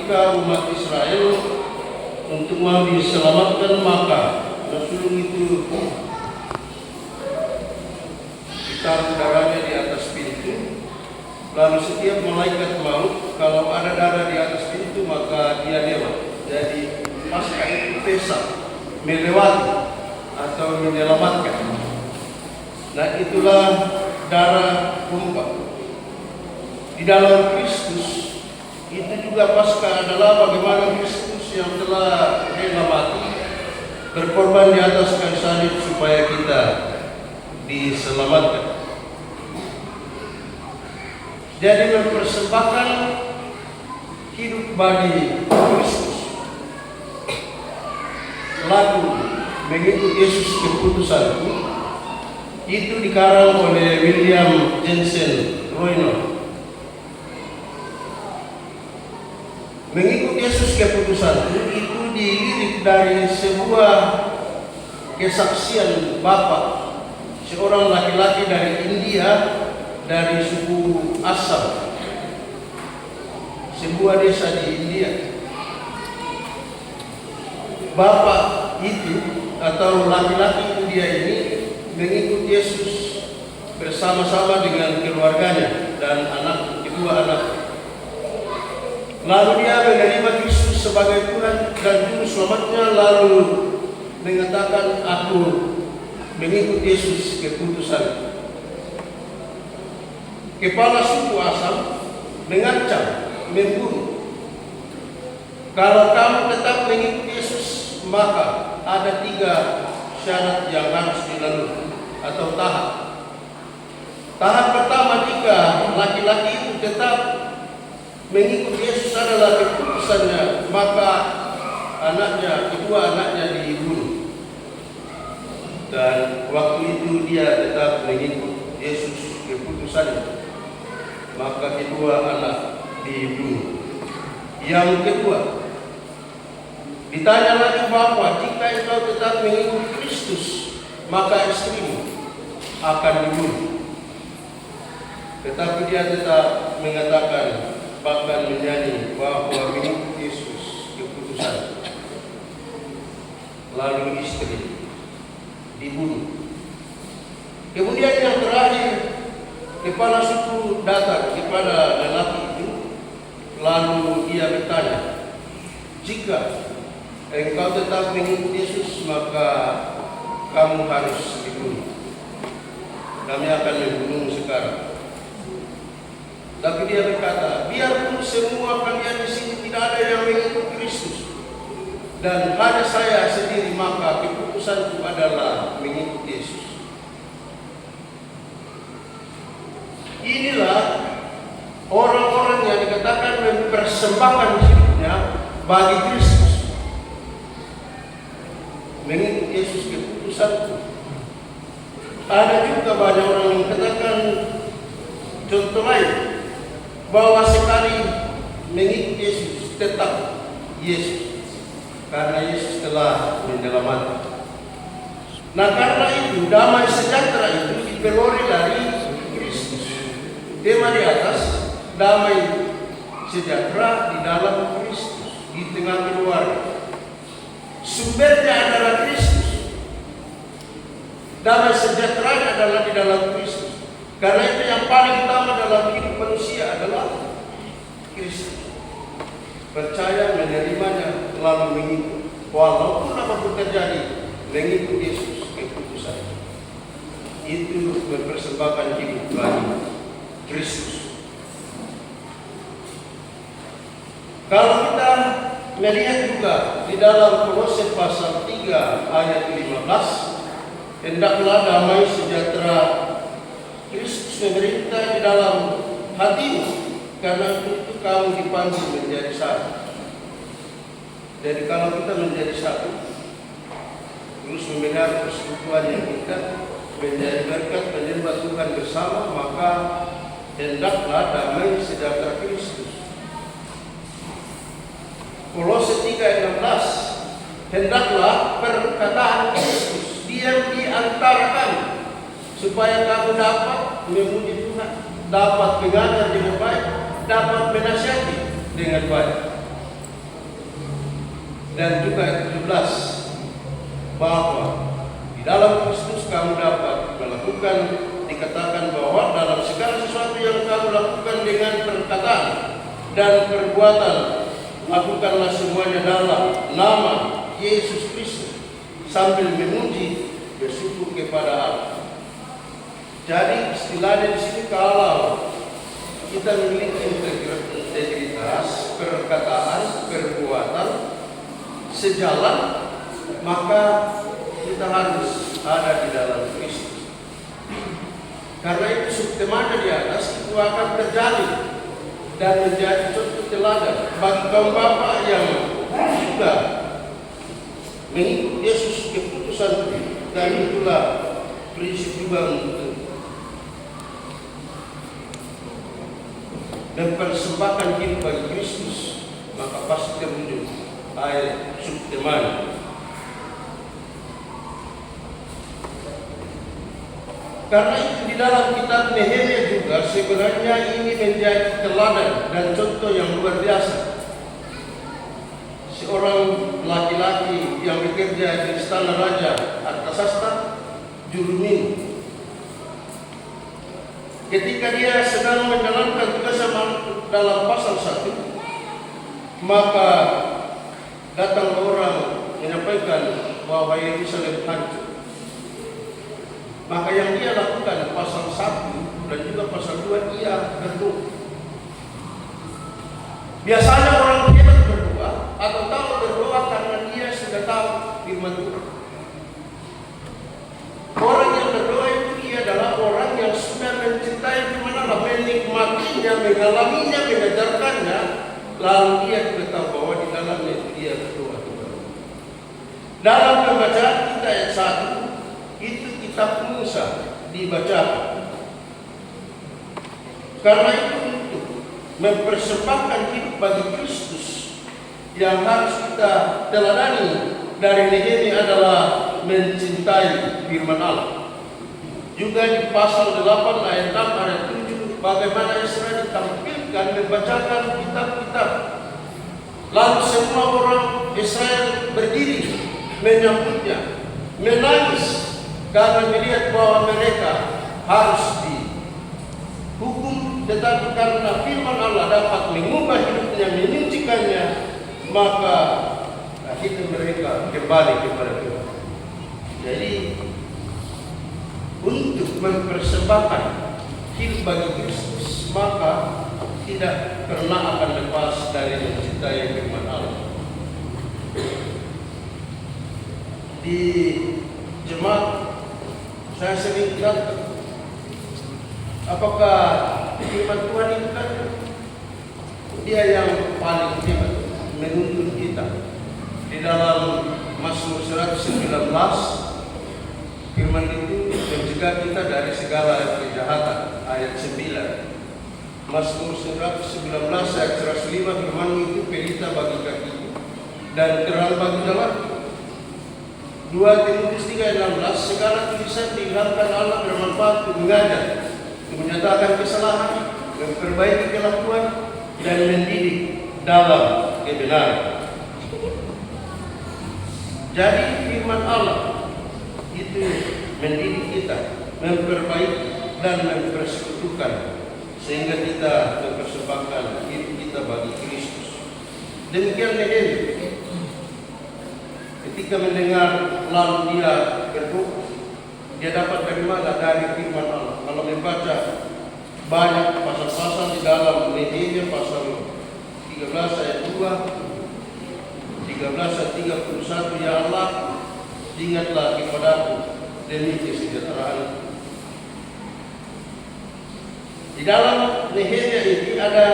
ketika umat Israel untuk mau diselamatkan, maka sulung itu ditaruh darahnya di atas pintu. Lalu setiap malaikat maut, kalau ada darah di atas pintu, maka dia lewat. Jadi Paskah itu Pesak, melewati atau menyelamatkan. Nah, itulah darah tumpah di dalam Kristus. Itu juga Paskah adalah bagaimana Kristus yang telah rela mati, berkorban di atas kayu salib supaya kita diselamatkan. Jadi mempersembahkan hidup bagi Kristus. Lagu mengikut Yesus keputusanku itu dikarang oleh William Jensen Royno. Mengikut Yesus keputusanku itu dilirik dari sebuah kesaksian Bapak, seorang laki-laki dari India, dari suku Assam, sebuah desa di India. Bapak itu atau laki-laki India ini mengikut Yesus bersama-sama dengan keluarganya dan kedua anak. Lalu dia menerima Kristus sebagai Tuhan dan Juru Selamatnya, lalu mengatakan, aku mengikut Yesus keputusan. Kepala suku Assam mengancam, membunuh. Kalau kamu tetap mengikut Yesus, maka ada 3 syarat yang harus dilalui atau tahap. Tahap pertama, jika laki-laki itu tetap mengikut Yesus adalah keputusannya, maka kedua anaknya dibunuh. Dan waktu itu dia tetap mengikut Yesus keputusannya, maka kedua anak dibunuh. Yang kedua, ditanya lagi bahwa jika engkau tetap mengikut Kristus, maka istrimu akan dibunuh. Tetapi dia tetap mengatakan, bahkan menyanyi bahwa mengikut Yesus keputusan. Lalu istri dibunuh. Kemudian yang terakhir, kepala suku datang kepada lelaki itu, lalu dia bertanya, jika engkau tetap mengikut Yesus, maka kamu harus dibunuh. Kami akan membunuhmu sekarang. Tapi dia berkata, biarpun semua kalian di sini tidak ada yang mengikut Kristus, dan hanya saya sendiri, maka keputusanku adalah mengikut Yesus. Inilah orang-orang yang dikatakan mempersembahkan hidupnya bagi Kristus. Mengikut Yesus keputusanku. Ada juga banyak orang yang mengatakan contoh lain, bahwa sekali mengikut Yesus tetap Yesus, karena Yesus telah menyelamatkan. Nah, karena itu damai sejahtera itu diperoleh dari Kristus. Tema di atas, damai sejahtera di dalam Kristus, di tengah keluarga. Sumbernya adalah Kristus. Damai sejahtera adalah di dalam Kristus. Karena itu yang paling utama dalam hidup manusia adalah Kristus. Percaya, menerimanya, lalu mengikut. Walaupun apapun terjadi, mengikut Yesus keputusan. Itu mempersembahkan hidup bagi Kristus. Kalau kita melihat juga di dalam Kolose pasal 3 ayat 15, hendaklah damai sejahtera Kristus memerintah di dalam hatimu, karena itu kamu dipanggil menjadi satu. Jadi kalau kita menjadi satu, terus memelihara persekutuan yang kita menjadi berkat menyembah Tuhan bersama, maka hendaklah damai sejahtera Kristus. Kolose 3:16, hendaklah perkataan Kristus diam di antara kami, supaya kamu dapat memuji Tuhan, dapat mengajar dengan baik, dapat menasihati dengan baik. dan juga ayat 17 bahwa di dalam Kristus kamu dapat melakukan, dikatakan bahwa dalam segala sesuatu yang kamu lakukan dengan perkataan dan perbuatan, lakukanlah semuanya dalam nama Yesus Kristus sambil memuji bersyukur kepada Allah. Jadi istilahnya di sini, kalau kita memiliki integritas perkataan, perbuatan sejalan, maka kita harus ada di dalam Kristus. Karena itu subtemanya di atas itu akan terjalin dan menjadi contoh teladan bagi kaum bapak yang juga mengikut Yesus keputusan, dan itulah prinsip juga untuk mempersembahkan hidup bagi Kristus, maka pasti terwujud ayat subtemanya. Karena itu di dalam kitab Nehemia juga sebenarnya ini menjadi teladan dan contoh yang luar biasa. Seorang laki-laki yang bekerja di istana Raja Artasasta, Jurumin, ketika dia sedang menjalankan tugasnya dalam pasal 1, maka datang orang menyampaikan bahwa Yerusalem hancur. Maka yang dia lakukan pasal 1 dan juga pasal 2, ia berdoa. Biasanya orang dia berdoa atau tahu berdoa karena dia sudah tahu firman Tuhan. Orang yang berdoa itu dia adalah orang yang sudah mencintai firman Allah, menikmatinya, mengalaminya, mengajarkannya, lalu dia juga tahu bahwa di dalamnya itu dia berdoa. Dalam pembacaan kita ayat 1 itu kitab Musa dibacakan. Karena itu untuk mempersembahkan hidup bagi Kristus yang harus kita teladani dari Nehemia adalah mencintai firman Allah. Juga di pasal 8 ayat 6 ayat 7 bagaimana Israel ditampilkan membacakan kitab-kitab. Lalu semua orang Israel berdiri menyambutnya, menangis karena melihat bahwa mereka harus dihukum, tetapi karena firman Allah dapat mengubah hidupnya, menyucikannya, maka akhirnya mereka kembali kepada Tuhan. Jadi untuk mempersembahkan hidup bagi Kristus, maka tidak pernah akan lepas dari mencintai firman Allah. Di jemaat saya sering bilang, apakah firman Tuhan itu kan dia yang paling hebat menuntun kita. Di dalam Mazmur 119 firman itu mencegah kita dari segala kejahatan, ayat 9. Mazmur 119 ayat 105, firman itu pelita bagi kakiku dan terang bagi jalanku. 2 Timotius 3:16, segala tulisan diilhamkan Allah bermanfaat untuk mengajar, untuk menyatakan kesalahan, memperbaiki kelakuan, dan mendidik dalam kebenaran. Jadi firman Allah itu mendidik kita, memperbaiki dan mempersekutukan, sehingga kita mempersembahkan hidup kita bagi Kristus. Demikian Nehemia. Ketika mendengar lalu dia berdoa, dia dapat dari mana? Dari firman Allah. Kalau membaca banyak pasal-pasal di dalam Nehemia, pasal 13 ayat 2, 13 ayat 31, ya Allah, ingatlah kepadaku demi kesejahteraan. Di dalam Nehemia ini ada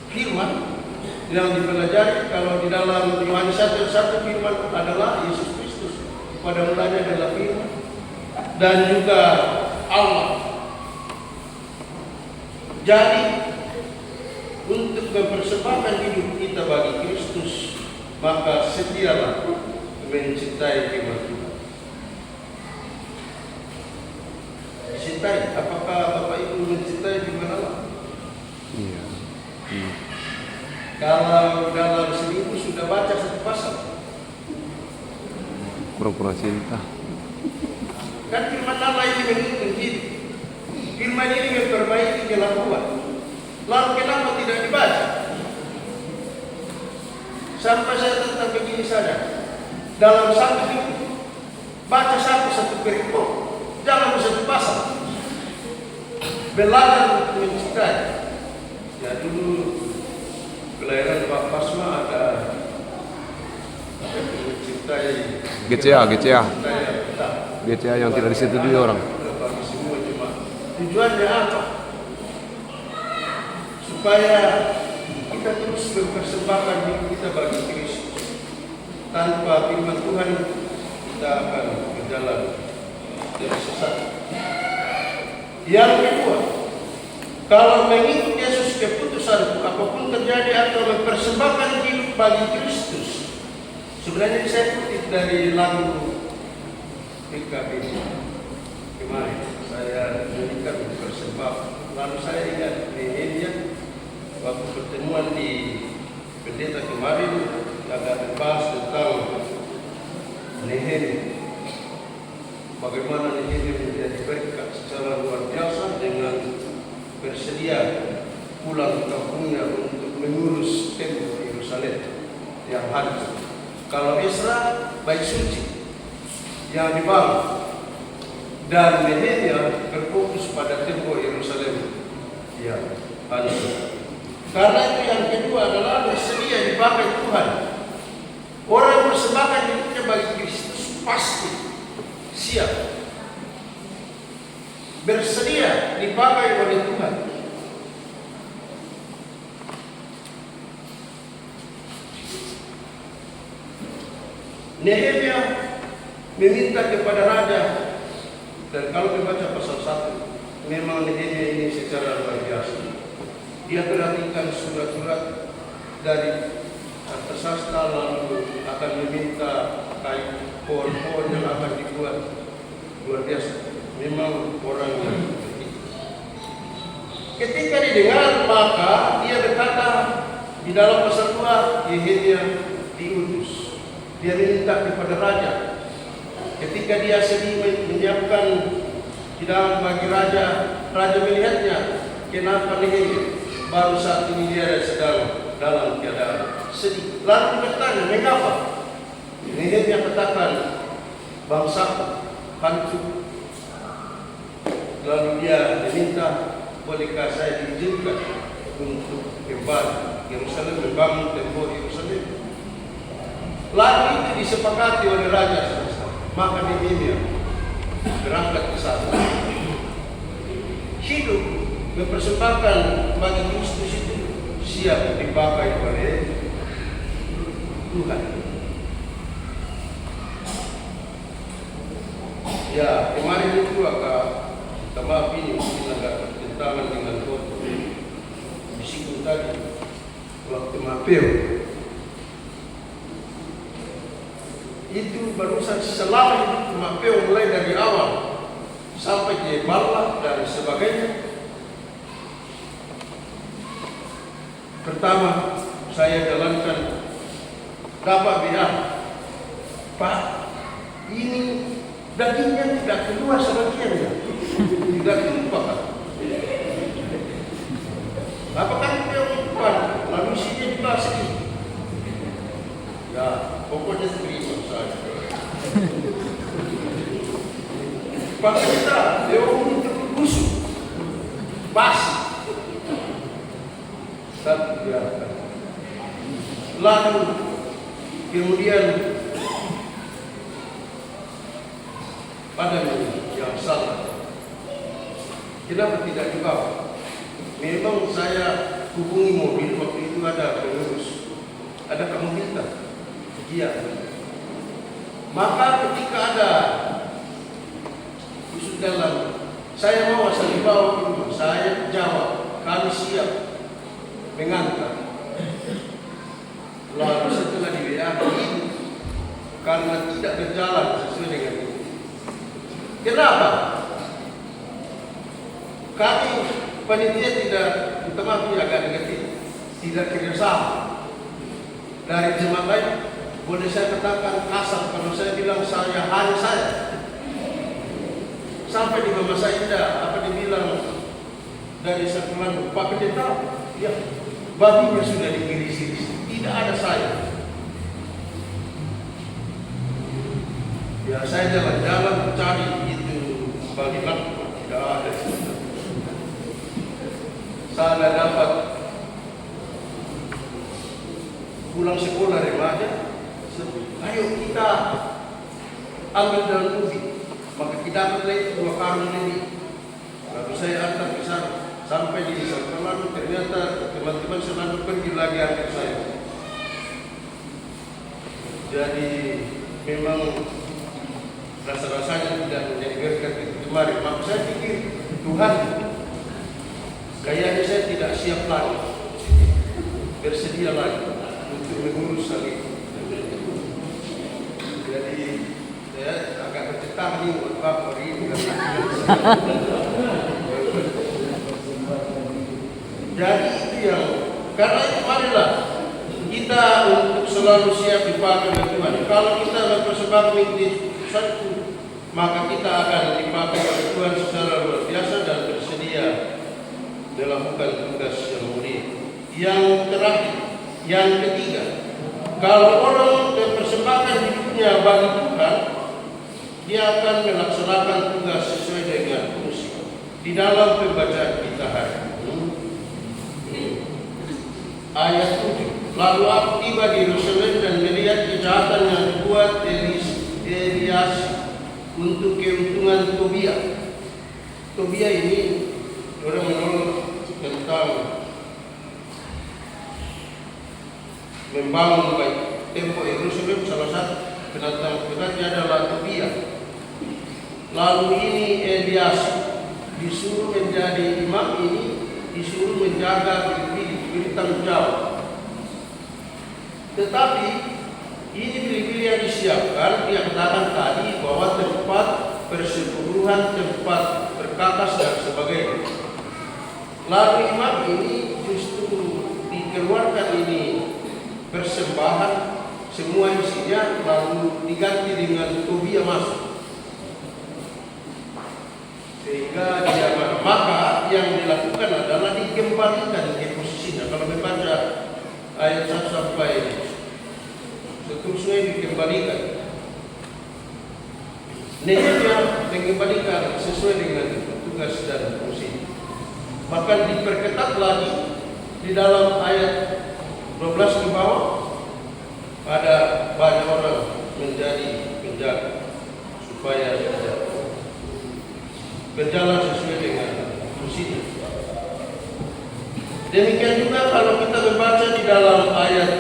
firman yang dipelajari. Kalau di dalam Yohanes 1:1 firman adalah Yesus Kristus, pada mulanya adalah firman dan juga Allah. Jadi untuk mempersembahkan hidup kita bagi Kristus, maka setialah mencintai firman Tuhan. Cintai, apakah Bapak Ibu mencintai firman Allah? Iya. Kalau dalam 1000 sudah baca satu pasal. Pura-pura cinta. Kan firman Allah ini menuntun hidup. Firman ini memperbaiki kelakuan. Lalu kenapa tidak dibaca? Sampai saya tentang begini saja. Dalam satu minggu, baca satu perikop dalam satu pasal. Belajar untuk mencintai. Ya dulu kelahiran Pak Pasma ada mencintai. GCA yang tidak disetujui orang. Bagi semua cuma tujuannya apa? Supaya kita terus mempersembahkan diri kita bagi Kristus. Tanpa firman Tuhan kita akan berjalan dari sesat. Yang kedua, kalau mengikut Yesus keputusan apapun terjadi atau mempersembahkan hidup bagi Kristus, sebenarnya saya kutip dari lagu PKB kemarin. Saya berikan mempersembahkan. Lalu saya ingat Nehemia waktu pertemuan di pendeta kemarin agak membahas tentang Nehemia. Bagaimana Nehemia menjadi berkat secara luar biasa dengan bersedia pulang ke kampungnya untuk mengurus tembok Yerusalem yang hancur. Kalau Ezra bait suci yang dibangun dan Nehemia berfokus pada tembok Yerusalem yang hancur. Karena itu yang kedua adalah bersedia dipakai Tuhan. Orang yang persembahkan hidupnya bagi Kristus pasti siap bersedia dipakai oleh Tuhan. Nehemia meminta kepada raja, dan kalau dibaca pasal 1, memang Nehemia ini secara luar biasa. Dia perhatikan surat-surat dari sastra, lalu akan meminta kayu pohon-pohon yang akan dibuat. Luar biasa. Memang orang yang ketika didengar, maka dia berkata di dalam pasal 2, Nehemia diutus. Dia meminta kepada raja. Ketika dia sedih menyiapkan hidangan bagi raja, raja melihatnya, kenapa Nehemia baru saat ini dia sedang dalam keadaan sedih. Lalu bertanya, mengapa? Nehemia katakan, bangsa hancur. Lalu dia meminta, bolehkah saya diizinkan untuk kembali Yerusalem, membangun tembok Yerusalem? Lalu itu disepakati oleh raja. Maka Nehemia berangkat ke sana. Hidup mempersembahkan bagi Kristus itu siap dipakai oleh Tuhan. Ya, kemarin itu agak maaf ini mungkin agak bertentangan dengan bisikun tadi waktu Mapeo. Itu barusan selama hidup Mapeo mulai dari awal sampai ke Bala dan sebagainya. Pertama, saya jalankan dapat bilang, Pak, ini dagingnya tidak keluar sebagiannya, tidak keluar, Pak. Apakah itu yang keluar? Lalu isinya dibasih. Ya, pokoknya terima saja. Pak kita, dia itu busuk, basi. Satu biarkan. Lalu kemudian pada yang salah, kenapa tidak dibawa? Memang saya hubungi mobil waktu itu ada pengurus, ada kamu minta, iya. Maka ketika ada isu dalam, saya mau asal dibawa ke rumah, saya jawab, kami siap mengantar. Lalu setelah di WA karena tidak berjalan sesuai dengan itu. Kenapa? Kami panitia tidak, terutama agak negatif, tidak kerjasama. dari jemaat lain, boleh saya katakan kasar kalau saya bilang hanya saya. Sampai di Mama Saida, apa dibilang dari sekolah Pak Pendeta, ya babinya sudah diiris-iris, tidak ada saya. Ya saya jalan-jalan cari itu bagi laptop, tidak ada. Saya dapat pulang sekolah remaja, ayo kita ambil daun ubi. Maka kita dapat lagi 2 karung ini. Lalu saya antar ke sana. Sampai di sana lalu ternyata teman-teman selalu pergi lagi ambil saya. Jadi memang rasa-rasanya tidak menjadi berkat itu kemarin. Maka saya pikir Tuhan, kayaknya saya tidak siap lagi, bersedia lagi untuk mengurus hal itu. Jadi saya agak bercetak nih buat Bapak hari ini. Jadi itu yang, karena itu marilah kita untuk selalu siap dipakai oleh Tuhan. Kalau kita mempersembahkan mengikuti satu, maka kita akan dipakai oleh Tuhan secara luar biasa dan bersedia melakukan tugas yang mulia. Yang terakhir, yang ketiga, kalau orang mempersembahkan hidupnya bagi Tuhan, dia akan melaksanakan tugas sesuai dengan fungsi. Di dalam pembacaan kita hari ayat 7, lalu aku tiba di Yerusalem dan melihat kejahatan yang dibuat Elias untuk keuntungan Tobia. Tobia ini orang menolong tentang membangun baik tempo Yerusalem. Salah satu penantang-penantangnya adalah Tobia. Lalu ini Elias disuruh menjadi imam, ini disuruh menjaga biri tanggung jawab. Tetapi ini biri-biri yang disiapkan, dia katakan tadi bahwa tempat persepuluhan, tempat berkakas dan sebagainya. Lalu imam ini justru dikeluarkan ini persembahan semua isinya, lalu diganti dengan Tobia masuk. Sehingga dia maka yang dilakukan adalah dikembalikan ke posisinya. Kalau membaca ayat 1 sampai seterusnya dikembalikan. Nehemia mengembalikan sesuai dengan tugas dan fungsi. Bahkan diperketat lagi di dalam ayat 12 ke bawah, ada banyak orang menjadi penjaga supaya berjalan sesuai dengan fungsinya. Demikian juga kalau kita membaca di dalam ayat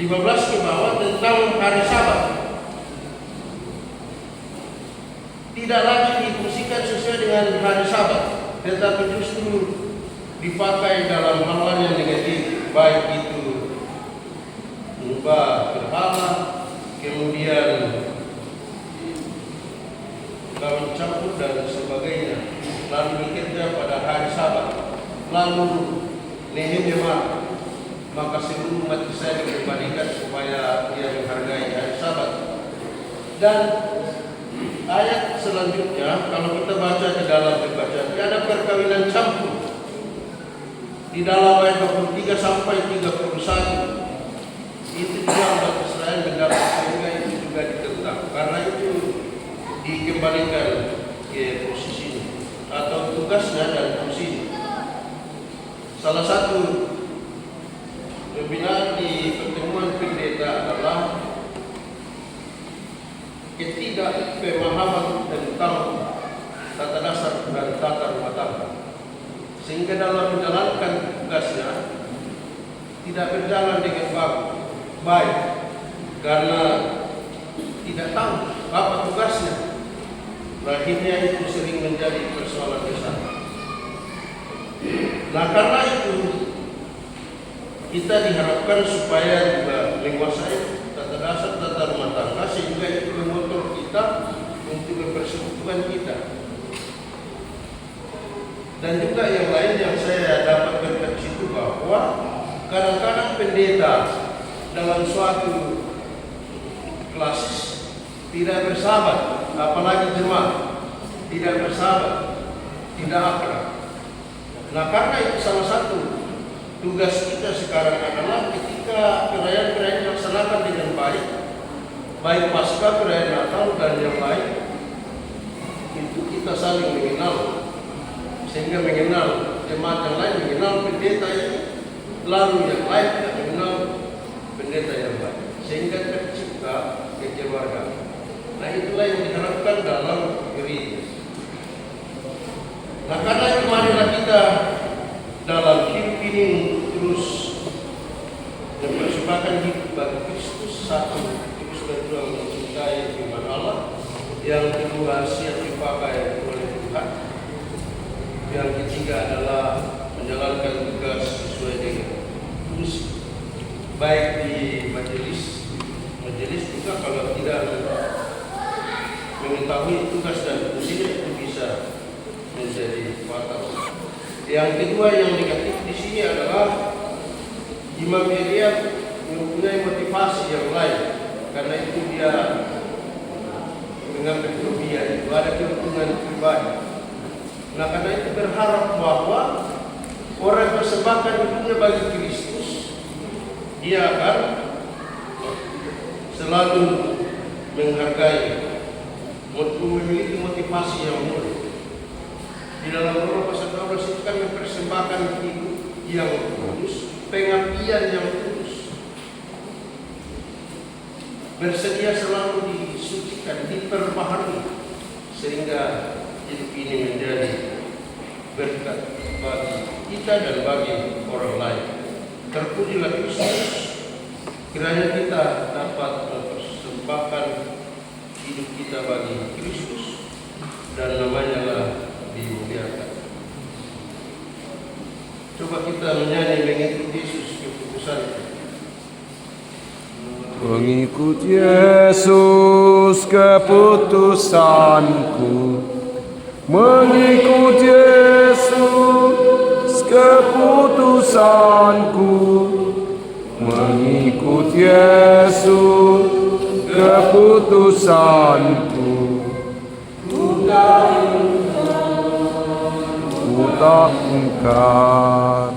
15 ke bawah tentang hari Sabat, tidak lagi difungsikan sesuai dengan hari Sabat, tetapi justru dipakai dalam hal-hal yang negatif, baik itu mengubah berhala, kemudian kawin campur dan sebagainya, lalu bekerja pada hari Sabat. Lalu Nehemia marah, maka seluruh umat Israel dikembalikan supaya dia menghargai hari Sabat. Dan ayat selanjutnya, kalau kita baca di dalam pembacaan, ada perkawinan campur di dalam ayat 23 sampai 31. Itu juga umat Israel mendapat, sehingga itu juga ditentang. Karena itu dikembalikan ke posisinya atau tugasnya dan fungsinya. Salah satu pembinaan di pertemuan pendeta adalah ketidakpemahaman tentang tata dasar dan tata rumah tangga, sehingga dalam menjalankan tugasnya tidak berjalan dengan baik karena tidak tahu apa tugasnya. Akhirnya itu sering menjadi persoalan besar. Nah, karena itu kita diharapkan supaya juga menguasai tata dasar tata rumah tangga, sehingga itu memotor kita untuk mempersekutukan kita. Dan juga yang lain yang saya dapat berkata bahwa kadang-kadang pendeta dalam suatu klasis tidak bersahabat, apalagi jemaat tidak bersahabat, tidak akrab. Nah, karena itu salah satu tugas kita sekarang adalah ketika perayaan-perayaan dilaksanakan dengan baik, baik pasca, perayaan Natal dan yang lain, itu kita saling mengenal, sehingga mengenal jemaat yang lain, mengenal pendeta ini, lalu yang lain tidak mengenal pendeta yang lain, sehingga tercipta kekeluargaan. Nah, itulah yang diharapkan dalam gereja. Nah, karena itu marilah kita dalam hidup ini terus mempersembahkan hidup bagi Kristus, satu, terus berjuang mencintai firman Allah, yang kedua siap dipakai oleh Tuhan, yang ketiga adalah menjalankan tugas sesuai dengan fungsi, baik di majelis juga kalau tidak mengetahui tugas dan fungsinya itu bisa menjadi fatal. Yang kedua yang negatif di sini adalah imam media mempunyai motivasi yang lain, karena itu dia mengambil kerugian, itu ada keuntungan pribadi. Nah, karena itu berharap bahwa orang yang persembahkan hidupnya bagi Kristus, dia akan selalu menghargai, memiliki motivasi yang mulia. Di dalam Roma pasal 12 itu kan mempersembahkan hidup yang kudus, pengabdian yang kudus, bersedia selalu disucikan, diperbaharui, sehingga hidup ini menjadi berkat bagi kita dan bagi orang lain. Terpujilah Kristus, kiranya kita dapat mempersembahkan hidup kita bagi Kristus dan namanya lah dimuliakan. Coba kita menyanyi mengikut Yesus keputusan. Mengikut Yesus keputusanku, mengikut Yesus keputusanku, mengikut Yesus keputusanku. Ku tak ingkar